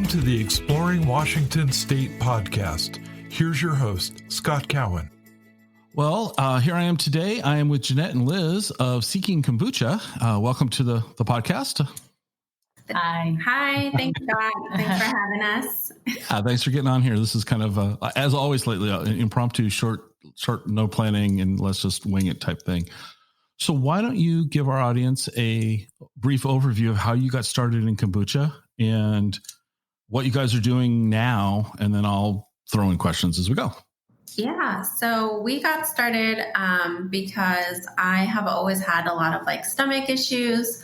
to the Exploring Washington State podcast. Here's your host, Scott Cowan. Well, here I am today. I am with Jeanette and Lyz of Seeking Kombucha. Welcome to the podcast. Hi. Thanks, Scott. Thanks for having us. Thanks for getting on here. This is kind of, as always lately, impromptu, short, no planning, and let's just wing it type thing. So why don't you give our audience a brief overview of how you got started in kombucha and what you guys are doing now, and then I'll throw in questions as we go. Yeah, so we got started because I have always had a lot of stomach issues,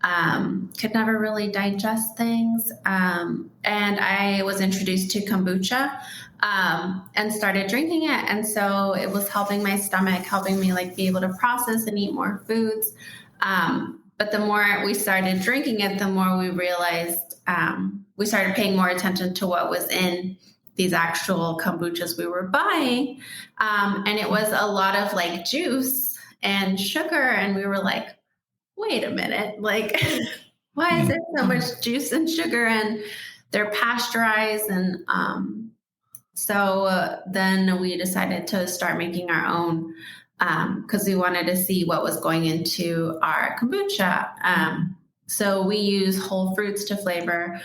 could never really digest things, and I was introduced to kombucha and started drinking it, and so it was helping my stomach, helping me be able to process and eat more foods. But the more we started drinking it, the more we realized we started paying more attention to what was in these actual kombuchas we were buying. And it was a lot of juice and sugar. And we were like, wait a minute, why is there so much juice and sugar, and they're pasteurized? And so then we decided to start making our own because we wanted to see what was going into our kombucha. So we use whole fruits to flavor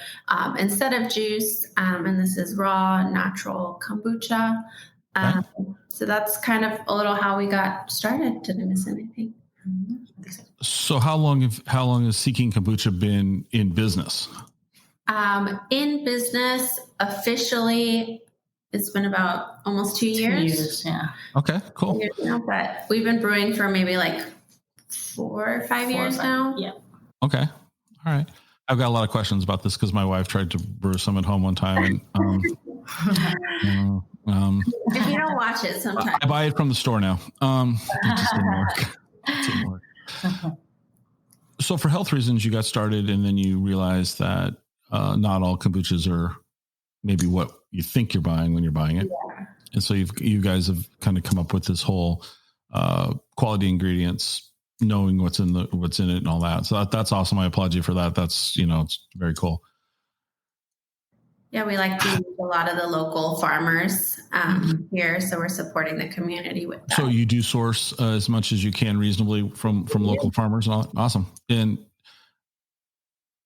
instead of juice. And this is raw, natural kombucha. Right. So that's kind of a little how we got started. Did I miss anything? So how long has Seeking Kombucha been in business? In business, officially, it's been about almost 2 years. 2 years, yeah. Okay, cool. 2 years now, but we've been brewing for maybe 4 or 5 years now. Yeah. Okay. All right. I've got a lot of questions about this because my wife tried to brew some at home one time, and If you don't watch it sometimes. I buy it from the store now. It just didn't work. So for health reasons, you got started, and then you realized that not all kombuchas are maybe what you think you're buying when you're buying it. Yeah. And so you guys have kind of come up with this whole quality ingredients, knowing what's in it and all that. So that's awesome. I applaud you for that. That's, it's very cool. Yeah, we like to use a lot of the local farmers here, so we're supporting the community with that. So you do source as much as you can reasonably from local farmers and all that? Awesome. And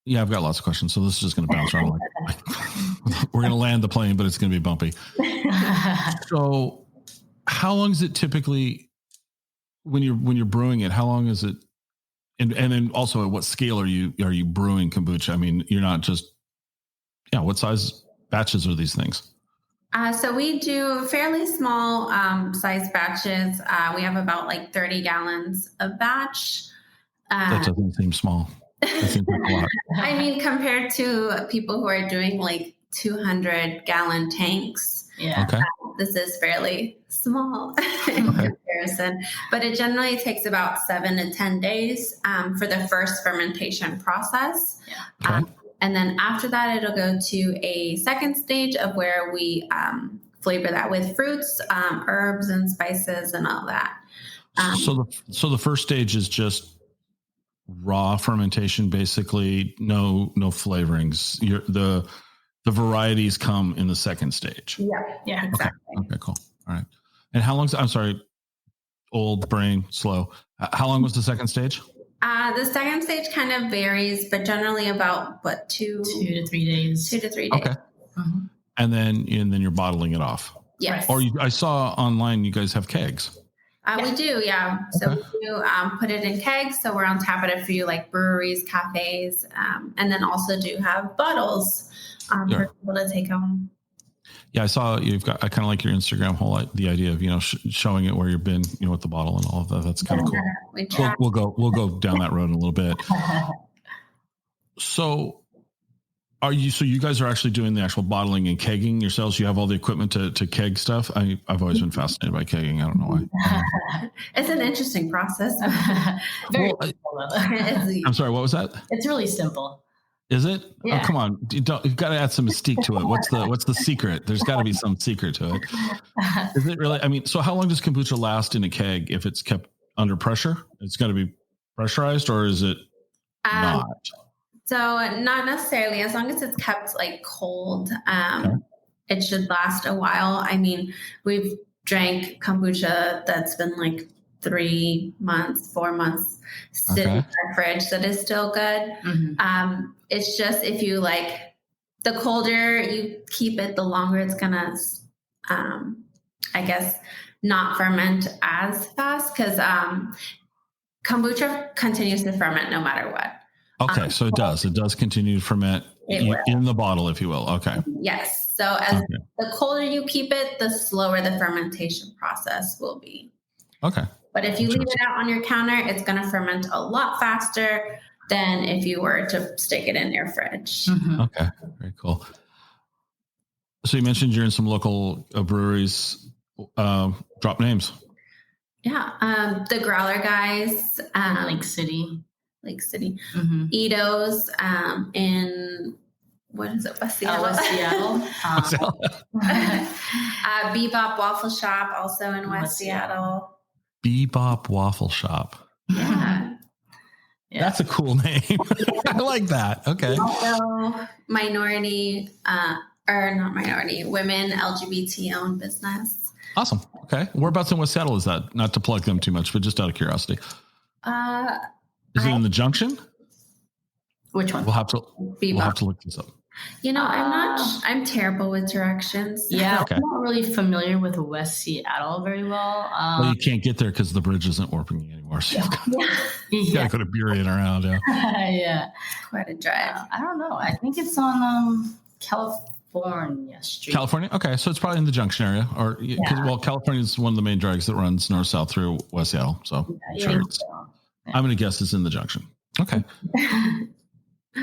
yeah, I've got lots of questions, so this is just going to bounce around. We're going to land the plane, but it's going to be bumpy. So how long is it typically when you're brewing it? How long is it? And then also at what scale are you brewing kombucha? I mean, you're not just, what size batches are these things? So we do fairly small size batches. We have about 30 gallons a batch. That doesn't seem small. That seems like a lot. I mean, compared to people who are doing 200-gallon tanks. Yeah. Okay. This is fairly small in comparison, but it generally takes about 7 to 10 days for the first fermentation process. Yeah. Okay. And then after that, it'll go to a second stage of where we flavor that with fruits, herbs, and spices, and all that. So the first stage is just raw fermentation, basically. No flavorings. The varieties come in the second stage. Yeah, exactly. Okay, cool. All right. And how long? I'm sorry, old brain, slow. How long was the second stage? The second stage kind of varies, but generally about 2 to 3 days. 2 to 3 days. Okay. Mm-hmm. And then you're bottling it off. Yes. Or I saw online you guys have kegs. We do, yeah. So we do put it in kegs. So we're on tap at a few breweries, cafes, and then also do have bottles for people to take home. Yeah, I saw you've got. I kind of like your Instagram the idea of showing it where you've been, with the bottle and all of that. That's kind of cool. We'll go down that road in a little bit. So, you guys are actually doing the actual bottling and kegging yourselves? You have all the equipment to keg stuff? I've always been fascinated by kegging. I don't know why. It's an interesting process. I'm sorry. What was that? It's really simple. Is it? Yeah. Oh, come on. You've got to add some mystique to it. What's the secret? There's got to be some secret to it. Is it really? I mean, so how long does kombucha last in a keg if it's kept under pressure? It's got to be pressurized, or is it not? So not necessarily, as long as it's kept like cold, it should last a while. I mean, we've drank kombucha that's been like 3 months, 4 months sitting in our fridge that is still good. It's just if you like, the colder you keep it, the longer it's gonna, I guess, not ferment as fast, because kombucha continues to ferment no matter what. Okay, so it does continue to ferment in the bottle, if you will. Okay. Yes. So as the colder you keep it, the slower the fermentation process will be. Okay. But if you leave it out on your counter, it's going to ferment a lot faster than if you were to stick it in your fridge. Okay, very cool. So you mentioned you're in some local breweries. Drop names. Yeah. The Growler guys. Lake City. Ito's in, what is it, West Seattle? West Seattle. Bebop Waffle Shop, also in West Seattle. Bebop Waffle Shop. Yeah. That's a cool name. I like that. Okay. Also, women LGBT-owned business. Awesome. Okay. Whereabouts in West Seattle is that? Not to plug them too much, but just out of curiosity. Is it in the Junction? Which one? We'll have to look this up. I'm terrible with directions. Yeah. Okay. I'm not really familiar with West Seattle very well. Well, you can't get there because the bridge isn't working anymore. So you got to go to Burien around. Yeah. Quite a drive. I don't know. I think it's on California Street. California? Okay. So it's probably in the Junction area. California is one of the main drags that runs north-south through West Seattle. So I'm going to guess it's in the Junction. Okay.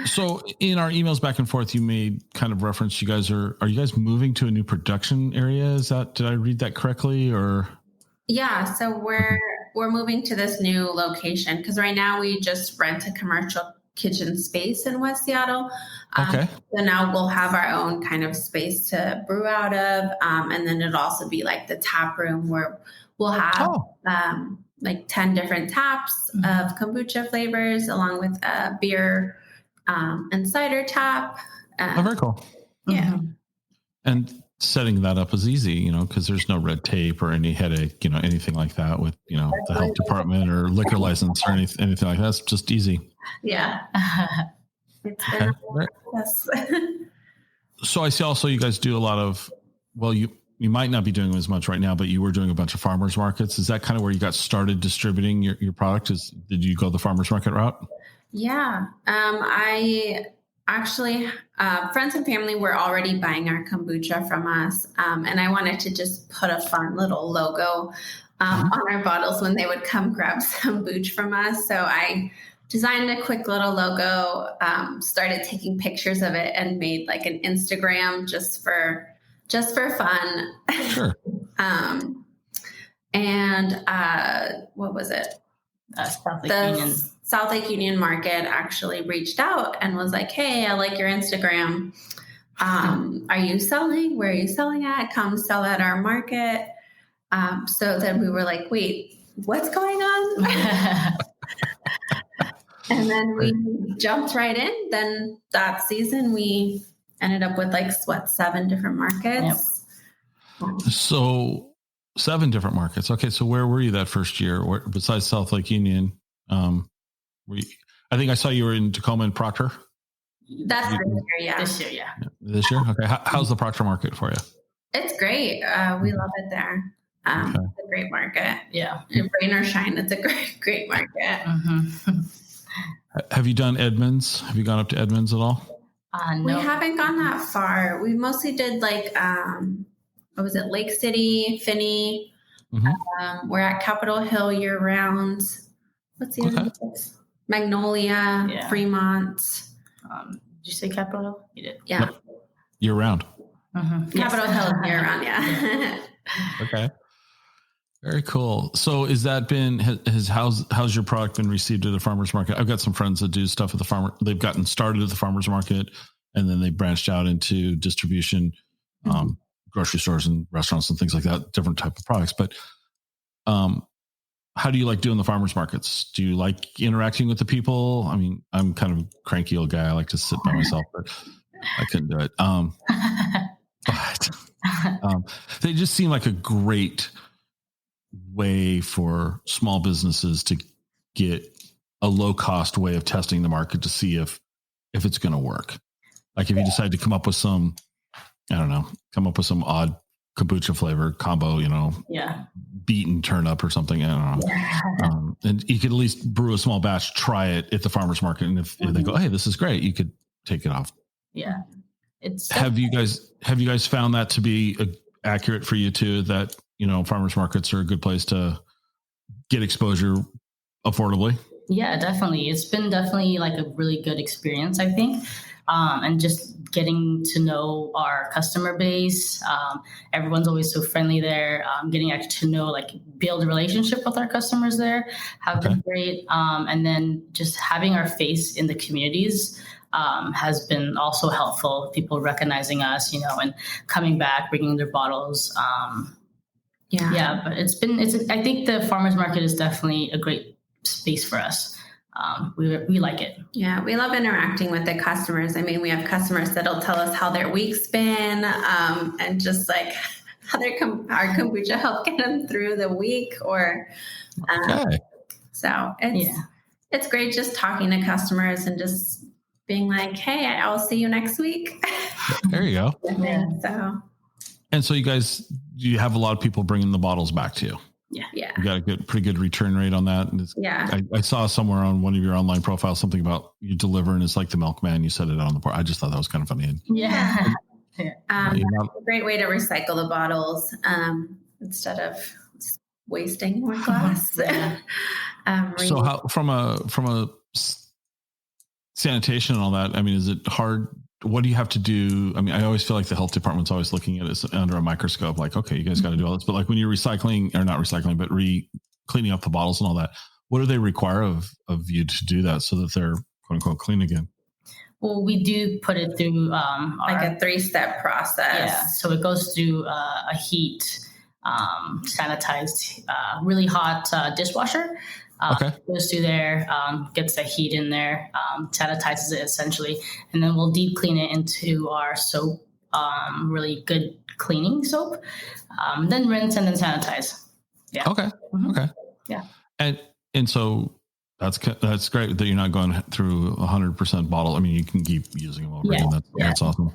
So in our emails back and forth, you made kind of reference, are you guys moving to a new production area? Did I read that correctly, or? Yeah. So we're moving to this new location because right now we just rent a commercial kitchen space in West Seattle. So now we'll have our own kind of space to brew out of. And then it'll also be like the tap room where we'll have, like 10 different taps of kombucha flavors along with a beer and cider tap. Very cool. Yeah. And setting that up is easy, because there's no red tape or any headache, anything like that with, the health department or liquor license or anything like that. It's just easy. Yeah. Yes. So I see also you guys do a lot of, you might not be doing as much right now, but you were doing a bunch of farmers markets. Is that kind of where you got started distributing your product? Did you go the farmers market route? Yeah. I actually, friends and family were already buying our kombucha from us. And I wanted to just put a fun little logo on our bottles when they would come grab some booch from us. So I designed a quick little logo, started taking pictures of it and made like an Instagram just for fun. Sure. What was it? South Lake Union Market actually reached out and was like, "Hey, I like your Instagram. Are you selling? Where are you selling at? Come sell at our market." So then we were like, "Wait, what's going on?" And then we jumped right in. Then that season, we ended up with 7 different markets. Yep. So 7 different markets. Okay. So where were you that first year? Besides South Lake Union? I think I saw you were in Tacoma and Proctor. That's this year, yeah. This year? Okay. How's the Proctor market for you? It's great. We love it there. It's a great market. Yeah. Rain or shine, it's a great market. Have you done Edmonds? Have you gone up to Edmonds at all? No. We haven't gone that far. We mostly did what was it? Lake City, Finney. We're at Capitol Hill year round. What's the other place? Magnolia, Fremont. Did you say Capitol Hill? You did. Yeah. Yep. Year round. Capitol Hill year round, yeah. Okay. Very cool. So how's your product been received at the farmer's market? I've got some friends that do stuff at the farmer. They've gotten started at the farmer's market and then they branched out into distribution, grocery stores and restaurants and things like that, different type of products. But how do you like doing the farmers markets? Do you like interacting with the people? I mean, I'm kind of a cranky old guy. I like to sit by myself, but I couldn't do it. But they just seem like a great way for small businesses to get a low cost way of testing the market to see if it's going to work. Like if you decide to come up with some odd kombucha flavor combo, beet and turnip or something. I don't know. Yeah. And you could at least brew a small batch, try it at the farmer's market. And if they go, hey, this is great, you could take it off. Yeah. Have you guys found that to be accurate for you too, that, farmers markets are a good place to get exposure affordably? Yeah, definitely. It's been definitely like a really good experience, I think. And just getting to know our customer base. Everyone's always so friendly there. Getting actually to know, build a relationship with our customers there have been great. And then just having our face in the communities has been also helpful. People recognizing us, and coming back, bringing their bottles. Yeah, but I think the farmers market is definitely a great space for us. We like it. Yeah, we love interacting with the customers. I mean, we have customers that'll tell us how their week's been, and just like how our kombucha helped get them through the week. Or so it's great just talking to customers and just being like, "Hey, I'll see you next week." There you go. And so you guys, you have a lot of people bringing the bottles back to you. Yeah. You got a pretty good return rate on that. And I saw somewhere on one of your online profiles something about you deliver, and it's like the milkman. You set it out on the board. I just thought that was kind of funny. A great way to recycle the bottles instead of wasting more glass. So how from a sanitation and all that, I mean, is it hard? What do you have to do? I mean, I always feel like the health department's always looking at it under a microscope, like, okay, you guys got to do all this. But like when you're recycling, or not recycling, but cleaning up the bottles and all that, what do they require of you to do that so that they're quote unquote clean again? Well, we do put it through like a 3-step process. Yeah. So it goes through a heat, sanitized, really hot dishwasher. Goes through there, gets the heat in there, sanitizes it essentially, and then we'll deep clean it into our soap, really good cleaning soap, then rinse and then sanitize. Yeah. Okay. Mm-hmm. Okay. Yeah. And so that's great that you're not going through 100% bottle. I mean, you can keep using them over again. That's awesome.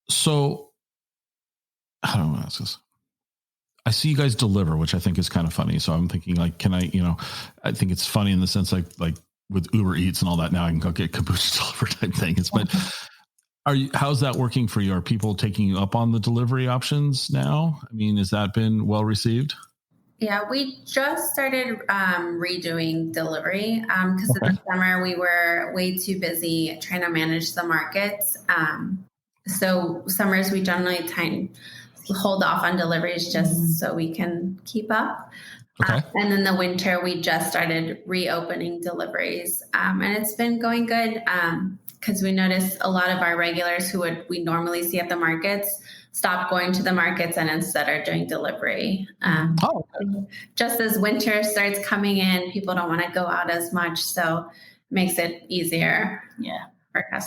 So I don't want to ask this. I see you guys deliver, which I think is kind of funny. So I'm thinking like, can I, I think it's funny in the sense like with Uber Eats and all that. Now I can go get kombucha delivered type things. But how's that working for you? Are people taking you up on the delivery options now? I mean, has that been well received? Yeah, we just started redoing delivery because in the summer we were way too busy trying to manage the markets. So summers we generally hold off on deliveries just so we can keep up. And then the winter, we just started reopening deliveries. And it's been going good because we noticed a lot of our regulars who we normally see at the markets stop going to the markets and instead are doing delivery. Just as winter starts coming in, people don't want to go out as much. So it makes it easier. Yeah.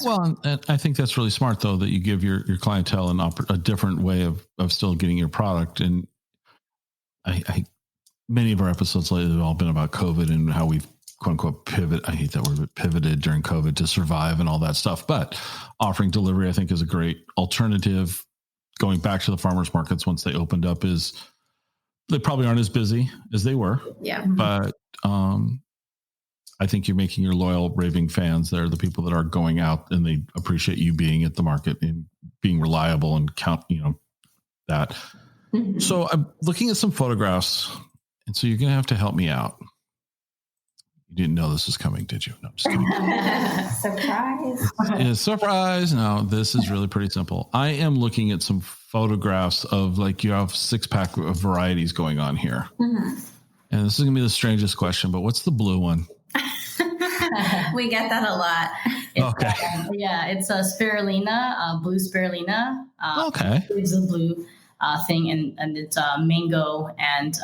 Well, and I think that's really smart, though, that you give your clientele a different way of still getting your product. And many of our episodes lately have all been about COVID and how we've quote unquote pivot. I hate that word, but pivoted during COVID to survive and all that stuff. But offering delivery, I think, is a great alternative. Going back to the farmers markets once they opened up they probably aren't as busy as they were. Yeah. But I think you're making your loyal raving fans. They're the people that are going out and they appreciate you being at the market and being reliable and count, that. Mm-hmm. So I'm looking at some photographs, and so you're going to have to help me out. You didn't know this was coming, did you? No, I'm just kidding. Surprise. Yeah, surprise. No, this is really pretty simple. I am looking at some photographs of you have 6-pack of varieties going on here. Mm-hmm. And this is going to be the strangest question, but what's the blue one? We get that a lot. It's a spirulina, blue spirulina. It's a blue thing, and it's mango and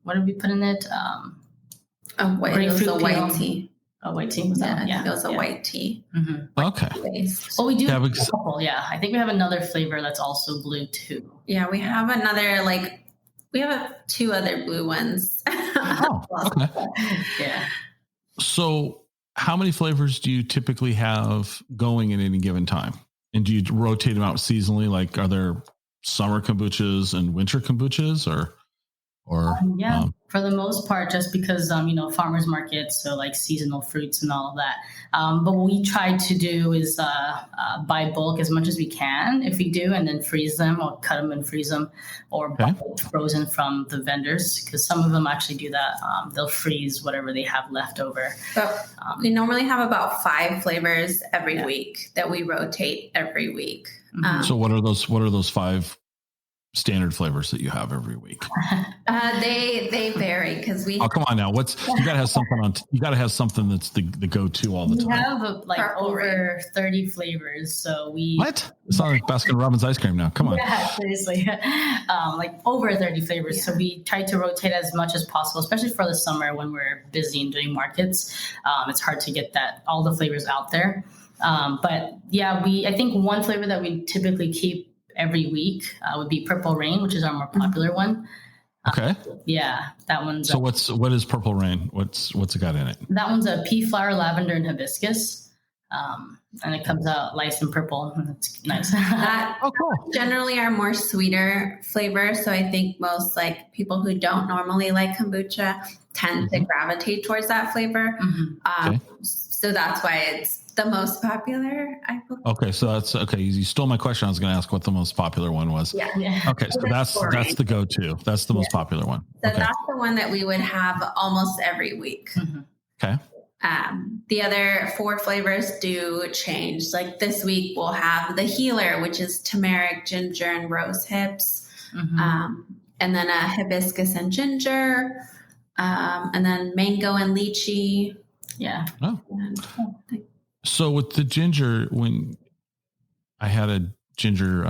what did we put in it? It was a white tea. A white tea? Was that? I think it was a white tea. Mm-hmm. Okay. Well, we do have a couple. Yeah, I think we have another flavor that's also blue too. Yeah, we have another we have 2 other blue ones. Oh, okay. Yeah. So how many flavors do you typically have going at any given time? And do you rotate them out seasonally? Like, are there summer kombuchas and winter kombuchas or for the most part, just because, farmers markets, so like seasonal fruits and all of that. But what we try to do is buy bulk as much as we can if we do, and then freeze them or cut them and freeze them, or buy it frozen from the vendors, because some of them actually do that. They'll freeze whatever they have left over. But we normally have about 5 flavors every week that we rotate every week. So what are those 5 standard flavors that you have every week? They vary because we. Oh, come on now! You gotta have something you gotta have something that's the go-to all the time. We have over 30 flavors, so we. What? It's not like Baskin Robbins ice cream now. Come on. Yeah, seriously, over 30 flavors. Yeah. So we try to rotate as much as possible, especially for the summer when we're busy and doing markets. It's hard to get all the flavors out there. But yeah, I think one flavor that we typically keep every week would be Purple Rain, which is our more popular one. Okay. That one's. So what is Purple Rain? What's it got in it? That one's a pea flower, lavender, and hibiscus, and it comes out light and purple. It's nice. Cool. Generally, our more sweeter flavor. So I think most people who don't normally like kombucha tend to gravitate towards that flavor. Okay. So that's why it's the most popular, I believe. Okay, so that's okay. You stole my question. I was going to ask what the most popular one was. Yeah. Okay, so that's the go-to. That's the most popular one. So that's the one that we would have almost every week. Mm-hmm. Okay. The other 4 flavors do change. Like this week, we'll have the healer, which is turmeric, ginger, and rose hips, and then a hibiscus and ginger, and then mango and lychee. Yeah. Oh. So with the ginger, when I had a ginger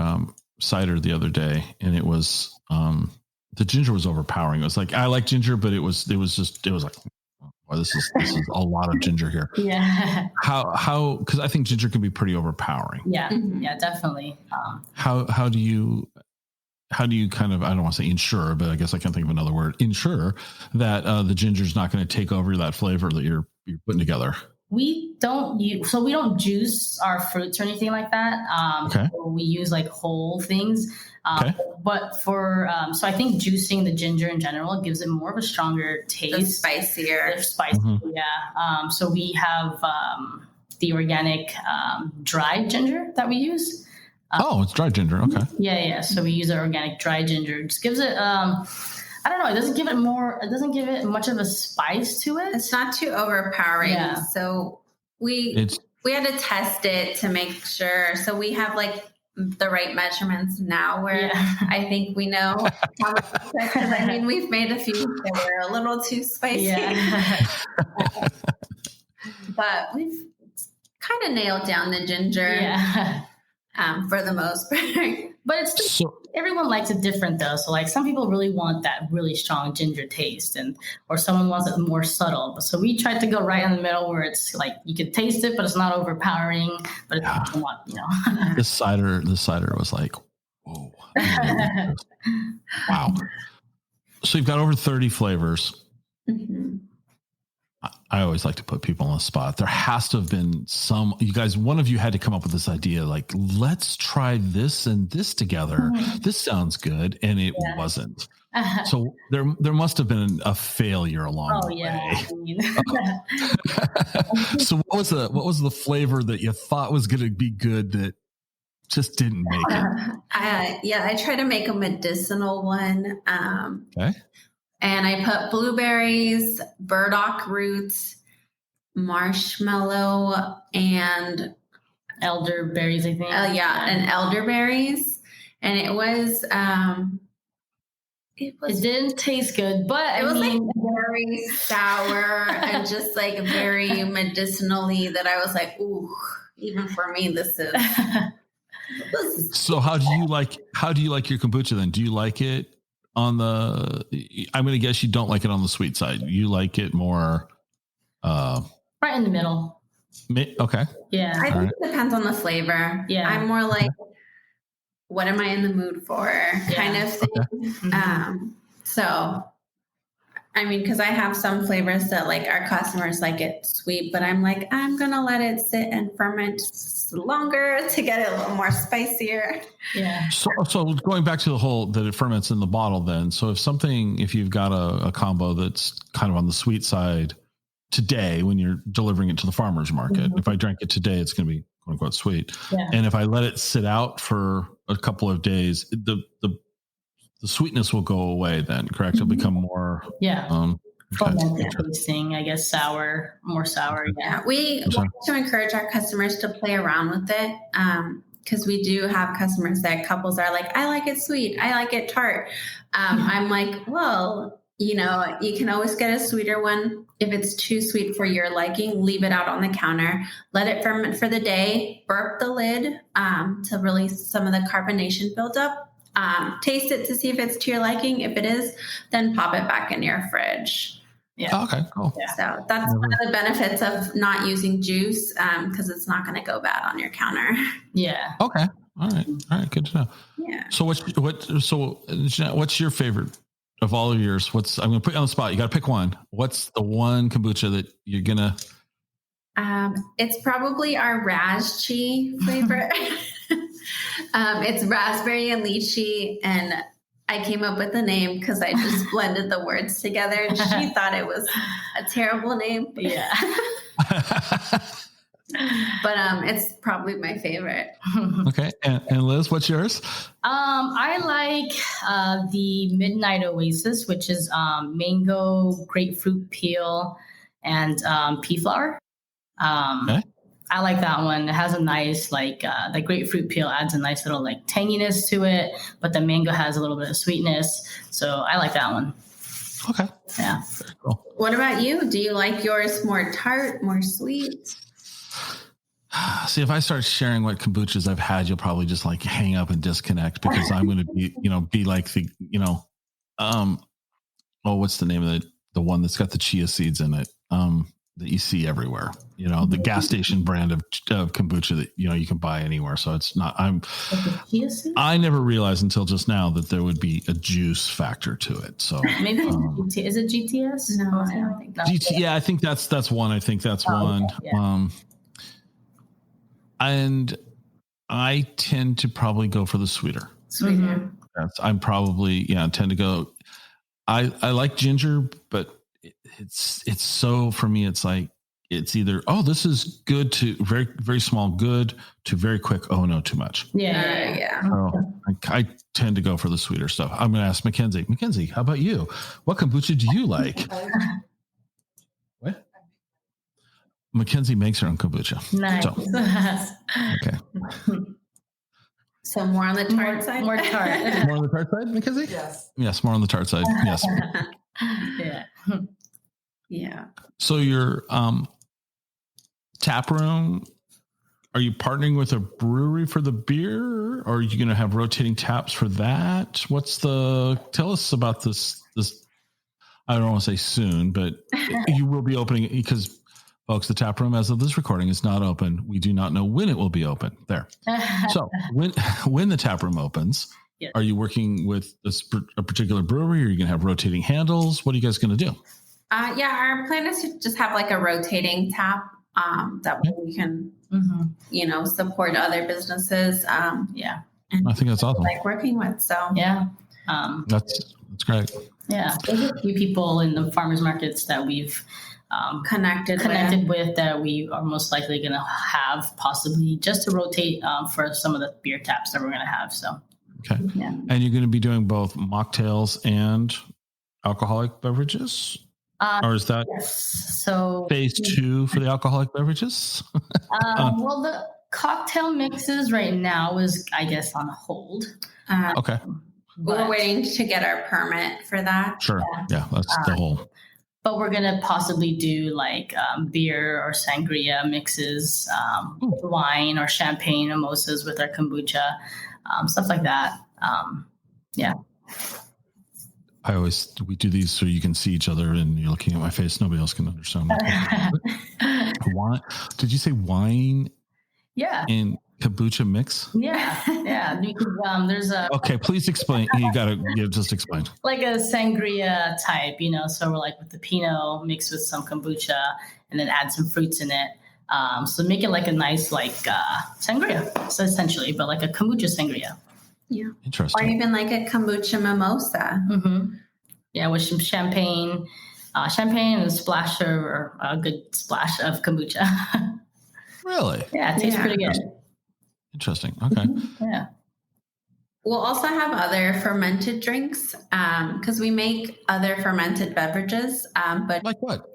cider the other day, and it was the ginger was overpowering. It was like, I like ginger, but it was like, oh, this is a lot of ginger here. Yeah. How because I think ginger can be pretty overpowering. Yeah. Yeah, definitely. How do you kind of, I don't want to say ensure, but I guess I can't think of another word, ensure that the ginger is not going to take over that flavor that you're putting together? We don't juice our fruits or anything like that. So we use whole things. But for, so I think juicing the ginger in general gives it more of a stronger taste. The spicier. Yeah. So we have the organic dried ginger that we use. It's dried ginger. Okay. Yeah. So we use our organic dried ginger. It just gives it, I don't know. It doesn't give it much of a spice to it. It's not too overpowering. Yeah. So we had to test it to make sure. So we have the right measurements now where I think we know how much, because we've made a few that were a little too spicy. Yeah. But we've kind of nailed down the ginger. Yeah. For the most part. But it's just, everyone likes it different though. So some people really want that really strong ginger taste, or someone wants it more subtle. So we tried to go right in the middle where it's you can taste it, but it's not overpowering. But it's not, This cider was like, whoa. Wow. So you've got over 30 flavors. Mm-hmm. I always like to put people on the spot. There has to have been one of you had to come up with this idea, let's try this and this together. This sounds good. And it wasn't. So there must have been a failure along the way. So what was the flavor that you thought was going to be good that just didn't make it? I tried to make a medicinal one. Okay. And I put blueberries, burdock roots, marshmallow, and elderberries, I think. And elderberries. And it was it didn't taste good, but it was very sour and just very medicinally that I was like, ooh, even for me, this is. So how do you like your kombucha then? Do you like it I'm going to guess you don't like it on the sweet side. You like it more right in the middle. Okay. Yeah. I think it depends on the flavor. Yeah. I'm more like, what am I in the mood for kind of thing. Okay. So, I mean, because I have some flavors that like our customers like it sweet, but I'm like, I'm going to let it sit and ferment longer to get it a little more spicier. Yeah. So going back to the whole that it ferments in the bottle then. So if you've got a combo that's kind of on the sweet side today when you're delivering it to the farmer's market, if I drank it today, it's going to be quote unquote sweet. Yeah. And if I let it sit out for a couple of days, the sweetness will go away then, correct? It'll become more tasting, I guess, more sour. Yeah. We want to encourage our customers to play around with it. Because we do have customers that couples are like, I like it sweet, I like it tart. I'm like, well, you can always get a sweeter one. If it's too sweet for your liking, leave it out on the counter, let it ferment for the day, burp the lid to release some of the carbonation buildup. Taste it to see if it's to your liking. If it is, then pop it back in your fridge. Yeah. Oh, okay, cool. Yeah. So that's one of the benefits of not using juice because it's not going to go bad on your counter. Yeah. Okay. All right. Good to know. Yeah. So Jeanette, what's your favorite of all of yours? I'm going to put you on the spot. You got to pick one. What's the one kombucha that you're going to? It's probably our Raz-Chi flavor. It's raspberry and lychee, and I came up with the name because I just blended the words together, and she thought it was a terrible name. Yeah. But it's probably my favorite. Okay. And Liz, what's yours? I like the Midnight Oasis, which is mango, grapefruit peel, and pea flower. Okay. I like that one. It has a nice, the grapefruit peel adds a nice little, tanginess to it, but the mango has a little bit of sweetness. So I like that one. Okay. Yeah. Very cool. What about you? Do you like yours more tart, more sweet? See, if I start sharing what kombuchas I've had, you'll probably just hang up and disconnect because I'm going to be like the, what's the name of the one that's got the chia seeds in it? That you see everywhere, the gas station brand of kombucha that, you can buy anywhere. So it's not, I never realized until just now that there would be a juice factor to it. So maybe is it GTS? No, I don't think that's yeah, I think that's one. I think that's one. Yeah. And I tend to probably go for the sweeter. Sweeter. I'm probably, tend to go, I like ginger, but it's so for me, it's it's either, this is good to very, very small, good to very quick. Oh no, too much. Yeah. So I tend to go for the sweeter stuff. I'm going to ask Mackenzie. Mackenzie, how about you? What kombucha do you like? What? Mackenzie makes her own kombucha. Nice. So, okay. So more on the tart side? More tart. More on the tart side, Mackenzie? Yes. Yes, more on the tart side. Yes. Yeah. Yeah. So your tap room, are you partnering with a brewery for the beer, or are you going to have rotating taps for that? Tell us about this, I don't want to say soon, but you will be opening it because folks, the tap room as of this recording is not open. We do not know when it will be open there. So when the tap room opens, yes. Are you working with a particular brewery, or are you going to have rotating handles? What are you guys going to do? Our plan is to just have a rotating tap that way we can, support other businesses. Yeah. And I think that's awesome. Working with, so. Yeah. That's great. Yeah. There's a few people in the farmers markets that we've connected with that we are most likely going to have possibly just to rotate for some of the beer taps that we're going to have. So. Okay. Yeah. And you're going to be doing both mocktails and alcoholic beverages? Or is that so phase 2 for the alcoholic beverages? Well, the cocktail mixes right now is, I guess, on hold. Okay. We're waiting to get our permit for that. Sure. Yeah, that's the whole. But we're going to possibly do beer or sangria mixes, wine or champagne mimosas with our kombucha, stuff like that. Yeah. we do these so you can see each other and you're looking at my face. Nobody else can understand. Wine? Did you say wine? Yeah. And kombucha mix? Yeah. There's a. Okay, please explain. Just explain. Like a sangria type, so we're like with the Pinot mixed with some kombucha and then add some fruits in it. So make it like a nice, sangria, so essentially, but like a kombucha sangria. Yeah. Interesting. Or even like a kombucha mimosa. Mm-hmm. Yeah, with some champagne and a splash or a good splash of kombucha. Really? Yeah, it tastes pretty good. Interesting. Okay. Yeah. We'll also have other fermented drinks because we make other fermented beverages. But like what?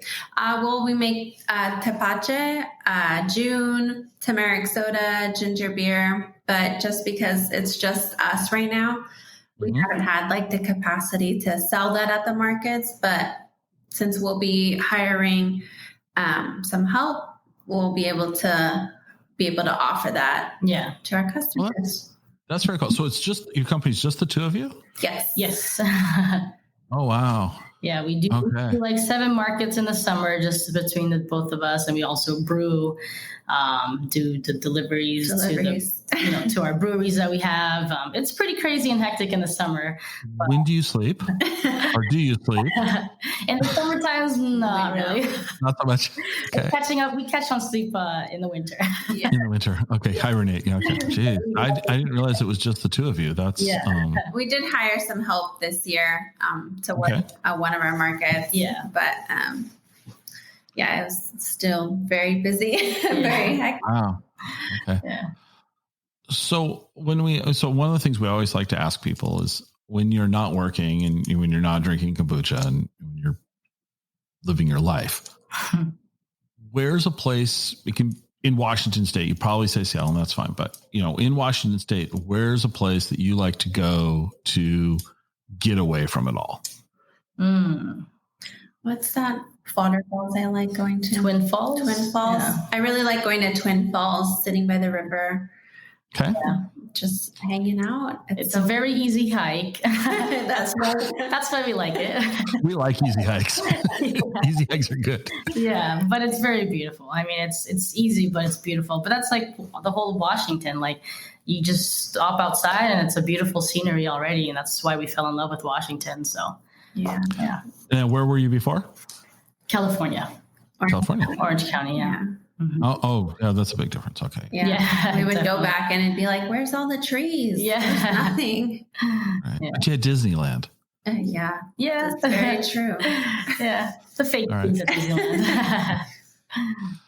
We make tepache, June, turmeric soda, ginger beer. But just because it's just us right now, we haven't had like the capacity to sell that at the markets. But since we'll be hiring some help, we'll be able to offer that to our customers. Well, that's very cool. So it's just your company's just the two of you? Yes. Oh, wow. Yeah, we do like 7 markets in the summer just between the both of us, and we also brew, do the deliveries. To our breweries that we have. It's pretty crazy and hectic in the summer. When do you sleep? Or do you sleep? In the summer times, not really. Not so much. Okay. We catch on sleep in the winter. Yeah. In the winter. Okay. Hibernate. Yeah. Okay. Jeez. I didn't realize it was just the two of you. That's we did hire some help this year to work at one of our markets. Yeah. But it was still very busy. Very hectic. Wow. Okay. Yeah. So one of the things we always like to ask people is when you're not working and when you're not drinking kombucha and when you're living your life, where's a place in Washington State? You probably say Seattle, and that's fine. But in Washington State, where's a place that you like to go to get away from it all? What's that waterfalls I like going to? Twin Falls. Yeah. I really like going to Twin Falls, sitting by the river. Okay. Yeah, just hanging out. It's a very easy hike. That's why we like it. We like easy hikes. Easy hikes are good. Yeah, but it's very beautiful. I mean, it's easy, but it's beautiful. But that's like the whole of Washington. Like, you just stop outside, and it's a beautiful scenery already, and that's why we fell in love with Washington. So, yeah. And where were you before? California. Orange County. Yeah. Mm-hmm. Oh, yeah, that's a big difference. Okay. Yeah. We would go back and it'd be like, where's all the trees? Yeah. There's nothing. Right. Yeah. But you had Disneyland. Yeah. That's very true. Yeah. The fake things at Disneyland.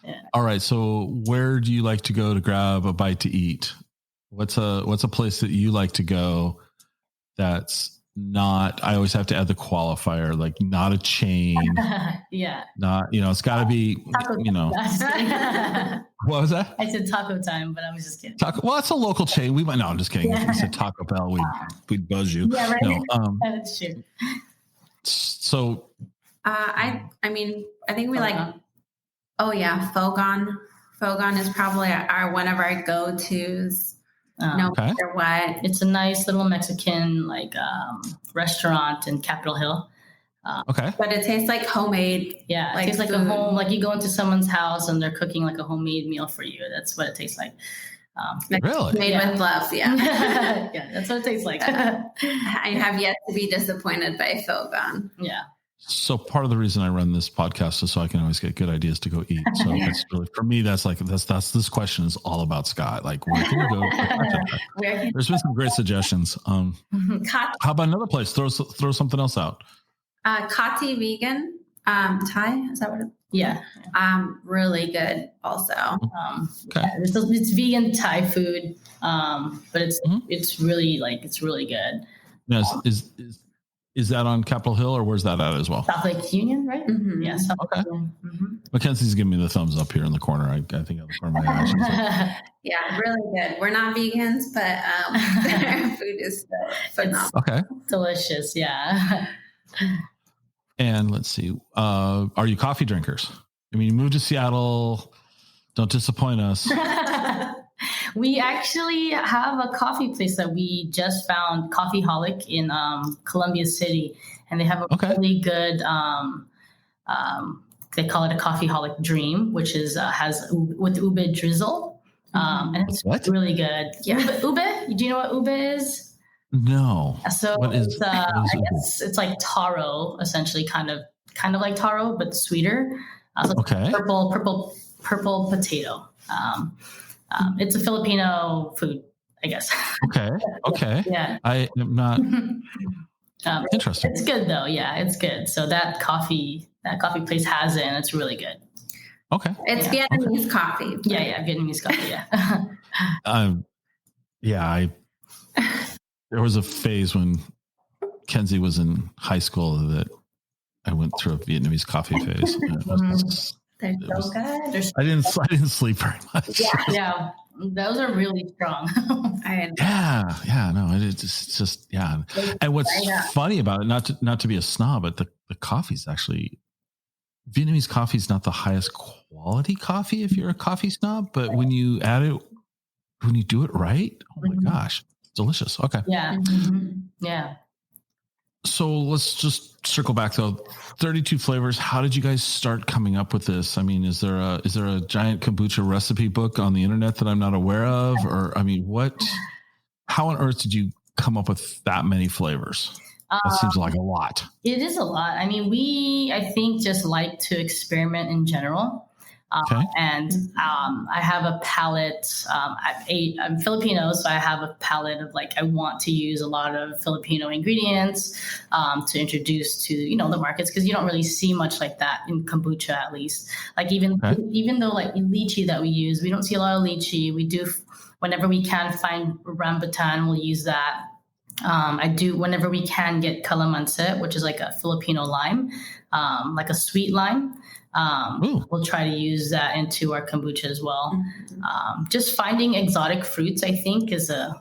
Yeah. All right. So where do you like to go to grab a bite to eat? What's a place that you like to go that's not, I always have to add the qualifier, like not a chain. Yeah. Not, it's got to be, What was that? I said Taco Time, but I was just kidding. Well, it's a local chain. I'm just kidding. If you said Taco Bell, we'd buzz you. Yeah, right. No, that's true. So, I think we like, Fogon. Fogon is probably one of our go-tos. No matter what. It's a nice little Mexican restaurant in Capitol Hill. But it tastes like homemade. Yeah, it tastes like a home. Like you go into someo's house and they're cooking like a homemade meal for you. That's what it tastes like. Really? Made with love. Yeah. Yeah, that's what it tastes like. I have yet to be disappointed by Fogon. Yeah. So part of the reason I run this podcast is so I can always get good ideas to go eat. So that's really, for me, that's this question is all about Scott. Like, where can we go? There's been some great suggestions. How about another place? Throw something else out. Kati Vegan Thai. Is that what it is? Yeah. Really good also. It's vegan Thai food. But it's really good. Yes. Is that on Capitol Hill or where's that at as well? South Lake Union, right? Mm-hmm. Yeah. Okay. Mm-hmm. Mackenzie's giving me the thumbs up here in the corner. I think at the corner of my eyes. Yeah, really good. We're not vegans, but our food is phenomenal. Okay. Delicious. Yeah. And let's see. Are you coffee drinkers? I mean, you moved to Seattle. Don't disappoint us. We actually have a coffee place that we just found, Coffeeholic in Columbia City, and they have a really good. They call it a Coffeeholic Dream, which is has with ube drizzle, and it's really good. Yeah, ube. Do you know what ube is? No. So what is, I guess it's like taro, essentially, kind of like taro, but sweeter. So purple potato. It's a Filipino food, I guess. Okay. Yeah. I am not. Interesting. It's good though. Yeah, it's good. So that coffee place has it, and it's really good. Okay. It's Vietnamese coffee. Yeah, Vietnamese coffee. Yeah. There was a phase when Kenzie was in high school that I went through a Vietnamese coffee phase. They're so good. I didn't sleep very much. Yeah. Those are really strong. No, it's just. And what's funny about it, not to be a snob, but the coffee's actually, Vietnamese coffee is not the highest quality coffee if you're a coffee snob, but when you do it right, oh my gosh, it's delicious. Okay. Yeah. Yeah. So let's just circle back though. 32 flavors. How did you guys start coming up with this? I mean, is there a giant kombucha recipe book on the internet that I'm not aware of? Or, I mean, how on earth did you come up with that many flavors? That seems like a lot. It is a lot. I mean, I think just like to experiment in general. And I have a palette. I'm Filipino, so I have a palette of I want to use a lot of Filipino ingredients to introduce to the markets, because you don't really see much like that in kombucha, at least. Even though in lychee that we use, we don't see a lot of lychee. We do whenever we can find rambutan, we'll use that. I do whenever we can get calamansi, which is like a Filipino lime, like a sweet lime. We'll try to use that into our kombucha as well. Just finding exotic fruits, I think, is a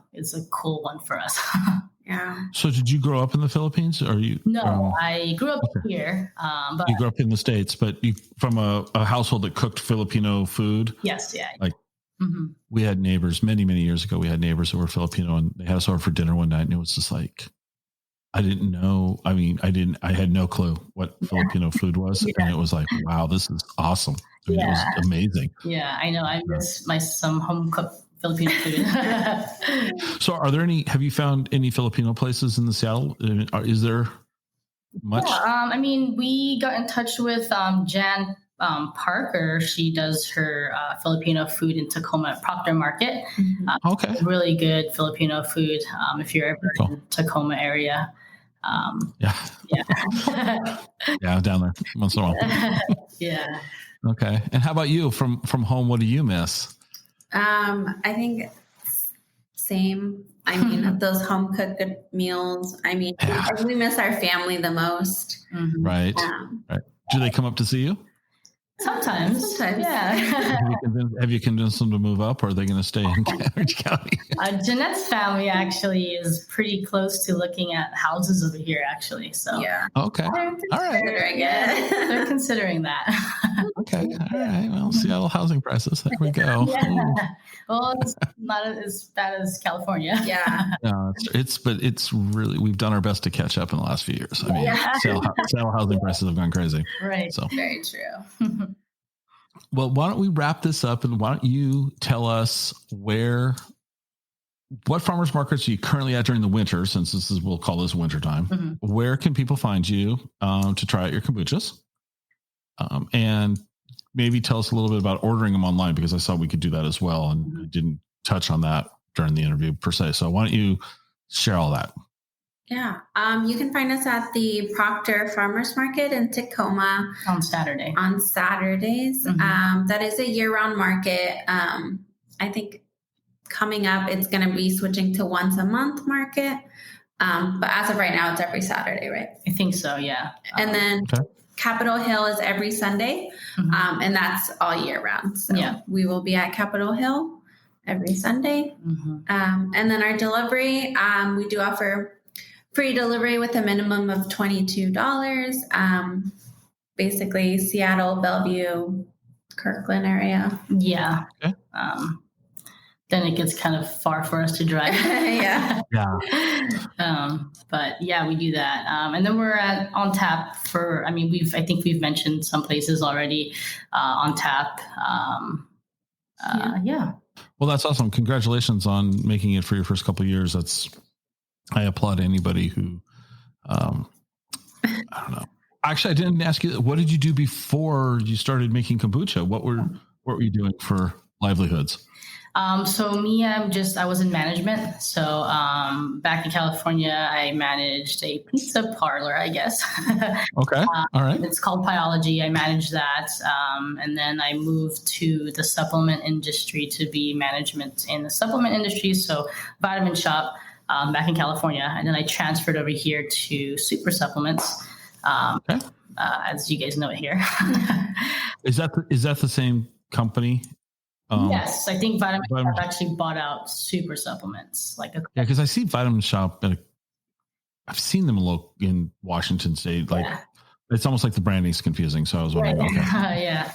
cool one for us. Yeah. So did you grow up in the Philippines? Or you? No, I grew up here. But you grew up in the States, but you from a household that cooked Filipino food? Yes, yeah. We had neighbors many, many years ago. We had neighbors that were Filipino, and they had us over for dinner one night, and it was just I didn't know. I mean, I had no clue what Filipino food was. And it was wow, this is awesome. I mean, it was amazing. Yeah, I know. I miss some home cooked Filipino food. So have you found any Filipino places in the Seattle? Is there much? Yeah, I mean, we got in touch with Jan Parker. She does her Filipino food in Tacoma at Proctor Market. Really good Filipino food if you're ever in the Tacoma area. Yeah, down there once in a while. Yeah. Okay. And how about you from home? What do you miss? I think same. I mean, those home cooked meals. I mean, we miss our family the most. Right. Right. Do they come up to see you? Sometimes. Yeah. Have you convinced them to move up, or are they going to stay in Orange County? Jeanette's family actually is pretty close to looking at houses over here, actually. So yeah. Okay. All right. They're considering that. Okay. All right. Well, Seattle housing prices. There we go. Yeah. Well, it's not as bad as California. Yeah. No, it's really, we've done our best to catch up in the last few years. I mean, Seattle housing prices have gone crazy. Right. So very true. Well, why don't we wrap this up, and why don't you tell us what farmers markets are you currently at during the winter, since we'll call this winter time. Where can people find you to try out your kombuchas? And maybe tell us a little bit about ordering them online, because I saw we could do that as well, and I didn't touch on that during the interview per se. So why don't you share all that? Yeah. You can find us at the Proctor Farmers Market in Tacoma on Saturdays. That is a year-round market. I think coming up, it's going to be switching to once a month market. But as of right now, it's every Saturday, right? I think so. Yeah. And then Capitol Hill is every Sunday. And that's all year round. So we will be at Capitol Hill every Sunday. And then our delivery, we do offer free delivery with a minimum of $22. Basically, Seattle, Bellevue, Kirkland area. Yeah. Okay. then it gets kind of far for us to drive. Yeah. But yeah, we do that. And then we're on tap for, I think we've mentioned some places already on tap. Yeah. Well, that's awesome. Congratulations on making it for your first couple of years. I applaud anybody who, I don't know. Actually, I didn't ask you, what did you do before you started making kombucha? What were you doing for livelihoods? So me, I was in management. So back in California, I managed a pizza parlor, I guess. Okay. All right. It's called Pyology. I managed that. And then I moved to the supplement industry to be management in the supplement industry. So Vitamin Shop back in California. And then I transferred over here to Super Supplements. Okay. As you guys know it here. Is that the same company? Yes, I think Vitamin Shop actually bought out Super Supplements. Because I see Vitamin Shop. I've seen them in Washington State. It's almost like the branding's confusing. So I was wondering. Right. Okay. Yeah.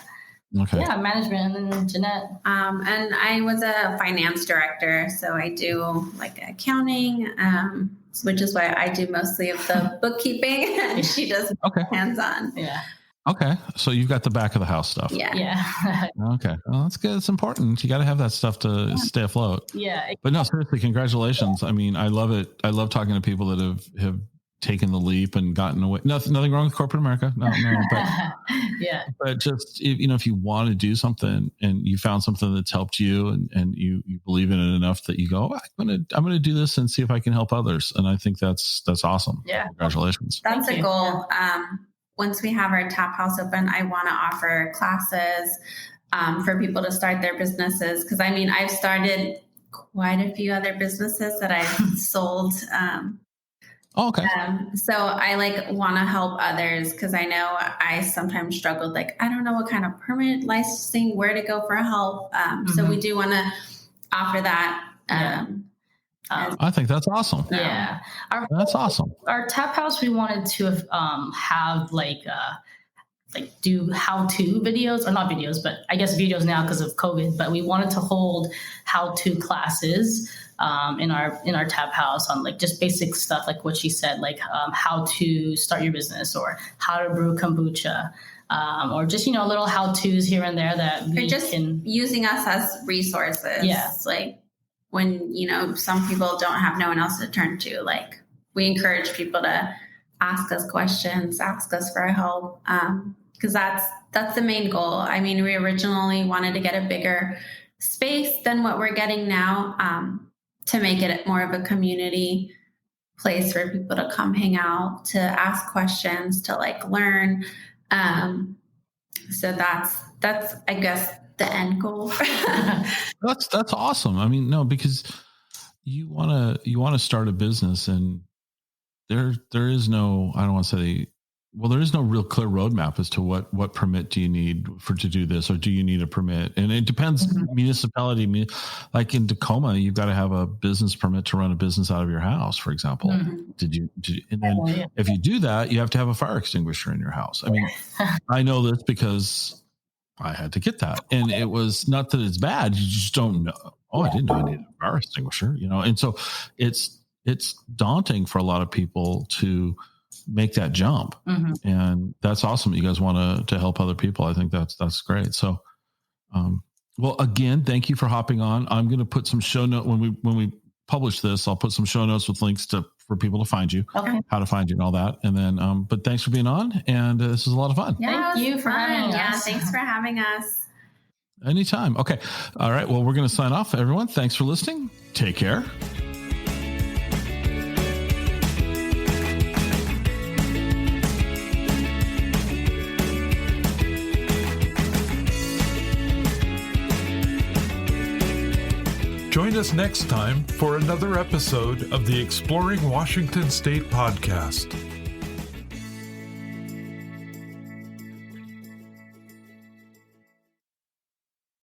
Okay. Yeah, management, and then Jeanette. And I was a finance director, so I do accounting, which is why I do mostly of the bookkeeping. She does hands-on. Yeah. Okay. So you've got the back of the house stuff. Yeah. Okay. Well, that's good. It's important. You got to have that stuff to stay afloat. Yeah. But no, seriously, congratulations. I mean, I love it. I love talking to people that have taken the leap and gotten away. Nothing wrong with corporate America. No. But, yeah. But just, if you want to do something and you found something that's helped you and you believe in it enough that you go, I'm going to do this and see if I can help others. And I think that's awesome. Yeah. Congratulations. That's a goal. Once we have our tap house open, I want to offer classes for people to start their businesses. Because I've started quite a few other businesses that I've sold. Okay. So I want to help others because I know I sometimes struggled. I don't know what kind of permit licensing, where to go for help. So we do want to offer that. I think that's awesome. Yeah. That's awesome. Our tap house, we wanted to have do how-to videos, or not videos, but I guess videos now because of COVID, but we wanted to hold how-to classes in our tap house on just basic stuff, like what she said, how to start your business or how to brew kombucha. Or just, little how-tos here and there that we can using us as resources. Yeah. When, some people don't have no one else to turn to, we encourage people to ask us questions, ask us for help. Because that's the main goal. We originally wanted to get a bigger space than what we're getting now, to make it more of a community place for people to come hang out, to ask questions, to learn. So that's I guess the end goal. That's awesome. Because you want to start a business, and there is no, I don't want to say, there is no real clear roadmap as to what permit do you need to do this, or do you need a permit? And it depends municipality. Like in Tacoma, you've got to have a business permit to run a business out of your house, for example. Did you? And then if you do that, you have to have a fire extinguisher in your house. I know this because I had to get that, and it was not that it's bad. You just don't know. Oh, I didn't know I needed a fire extinguisher, And so it's daunting for a lot of people to make that jump. And that's awesome that you guys want to help other people. I think that's great. So, well, again, thank you for hopping on. I'm going to put some show notes when we publish this. I'll put some show notes with links for people to find you, how to find you and all that. And then, but thanks for being on. And this was a lot of fun. Yeah, thank you for having us. Yeah, thanks for having us. Anytime. Okay. All right. Well, we're going to sign off, everyone. Thanks for listening. Take care. Join us next time for another episode of the Exploring Washington State podcast.